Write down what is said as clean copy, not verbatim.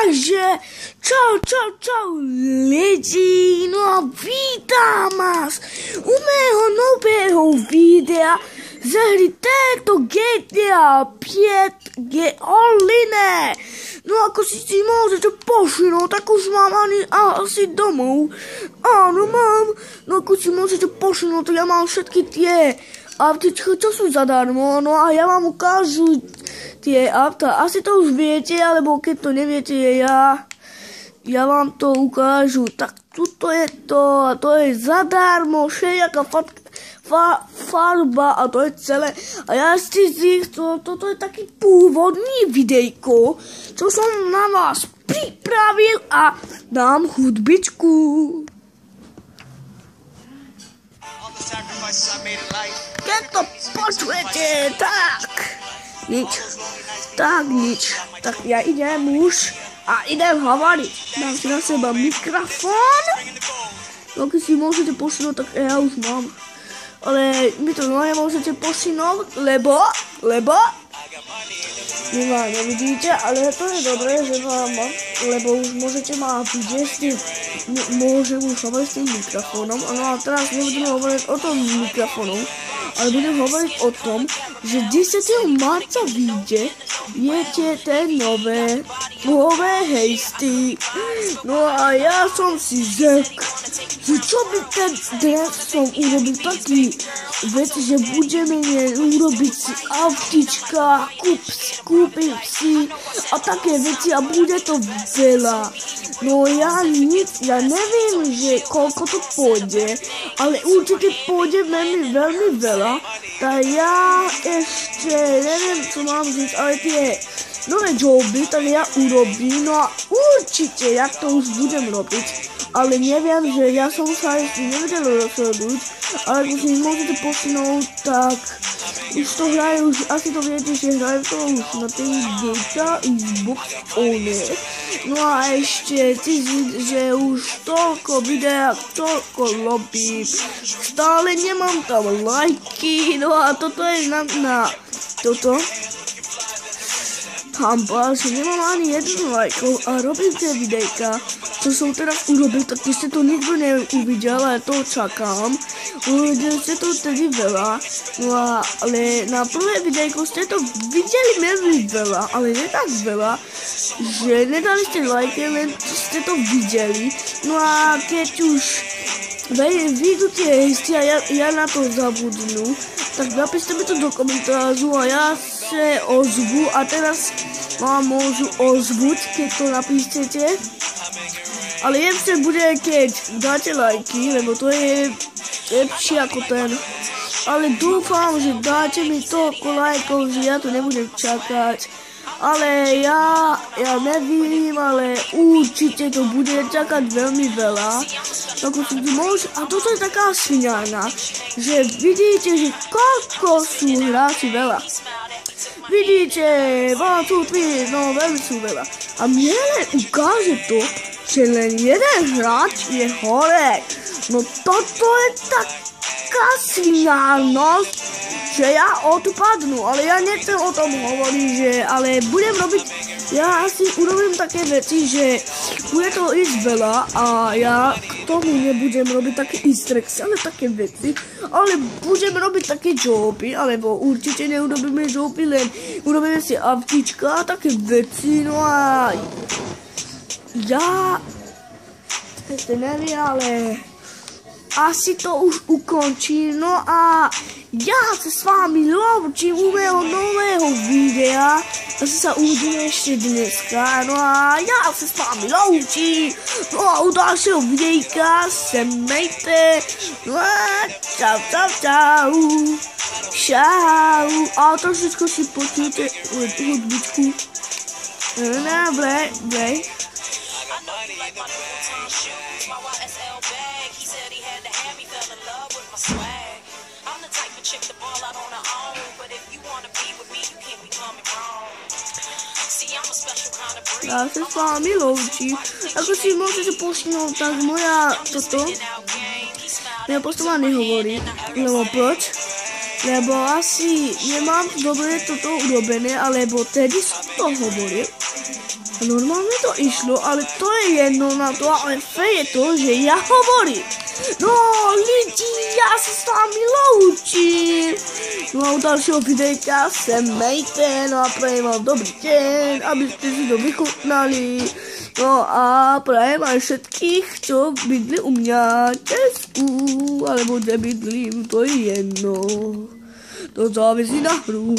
Takže, čau lidi, no a vítám vás u mého nového videa ze hry této GTA 5 Online. No ako si môžete pošinou, tak už mám asi domov. Áno, mám. No ako si môžete pošinou, tak ja mám všetky tie autičky, čo sú zadarmo. No a ja vám ukážu tie auta. Asi to už viete, alebo keď to neviete, ja vám to ukážu. Tak tuto je to, a to je zadarmo, všelijaká farba a to je celé. A ja si toto je taký pôvodný videjko, čo som na vás pripravil a dám hudbičku. Keď to počujete, tak nič. Tak ja idem už a idem hovoriť. Dám si na seba mikrofón. No keď si môžete posunúť, tak ja už mám. Ale my to nemôžete posunúť, lebo vy ma nevidíte, ale to je dobré, že vám mám, lebo už môžete ma vidieť, môžem už hovoriť s tým mikrofónom. No a teraz nebudem hovoriť o tom mikrofónu, ale budem hovoriť o tom, že 10. marca vyjde, ten nové hejsty. No a ja som si řekl, že čo by ten dnes som urobil taký vec, že budeme urobiť si autička, kúpim si a také veci a bude to veľa. No ja neviem, že koľko to pôjde, ale určite pôjde veľmi veľa. Tak ja ešte neviem, čo mám říct, ale tie nové joby, tak ja urobím, no a určite, jak to už budem robiť. Ale neviem, že ja som sa ešte nevedel rozhodnúť, ale keď si môžete posunúť, tak už to hrajú, asi to viete, že hrajú to už na tej GTA Xbox One. No a ešte, že už toľko videa, toľko robím, stále nemám tam lajky, no a toto je na toto. Hamba, že nemám ani jeden lajkov a robím tie videjka, čo som teraz urobil, tak ste to nikto neuvidel, ale to čakám. Uvideli ste to tedy veľa, no ale na prvé videjko ste to videli veľmi veľa, ale ne tak veľa, že nedali ste lajky, len ste to videli. No a keď už vyjdú tie hejsty a ja na to zabudnu, tak napíšte mi to do komentářů a ja sa ozvu a teraz vám môžu ozvuť, keď to napíšete. Ale lepšie bude, keď dáte lajky, lebo to je lepšie ako ten. Ale dúfam, že dáte mi toľko lajkov, že ja to nebudem čakať. Ale ja nevím, ale určite to bude čakať veľmi veľa. A toto je taká sviňárna, že vidíte, že koľko sú hráči veľa. Vidíte, 1, 2, 3, no veľmi sú veľa. A mne len ukáže to, že len jeden hráč je hore. No toto je taká sviňárnosť, že ja odpadnu, ale ja nechcem o tom hovoriť, ale budem robiť, ja asi urobím také veci, že bude to ísť veľa a ja k tomu nebudem robiť také easterexy, ale také veci, ale budem robiť také joby, alebo určite neurobíme joby, len urobíme si avtička a také veci, no a ja ešte neviem, ale asi to už ukončím, no a ja sa s vámi lúčim u mého nového videa, asi sa uvidíme ešte dneska, no a ja sa s vámi lúčim, no a u ďalšieho videjka se mejte, no a čau, a to všetko si počujete hudbičku, no blej. Like my Louis shoes, my YSL bag. He said he had to have me, fell in love with my swag. I'm the type of chick to ball out on her own, but if you wanna be with me, you can't be coming wrong. See, I'm a special kind of breed. Ja sa s vámi lúčim. Ako si môžete posunúť, tak moja postava nehovorí. Lebo proč? Lebo asi nemám dobre toto urobené, alebo tedy som to hovoril. Normálne to išlo, ale to je jedno na to, ale fej je to, že ja hovorím. No lidi, ja sa s vami loučím. No a u dalšího videjka se mejte, no a prajem vám dobrý deň, aby ste si to vychutnali. No a prajem aj všetkých, čo bydli u mňa v Česku, alebo kde bydlím, to je jedno. To závisí na hru.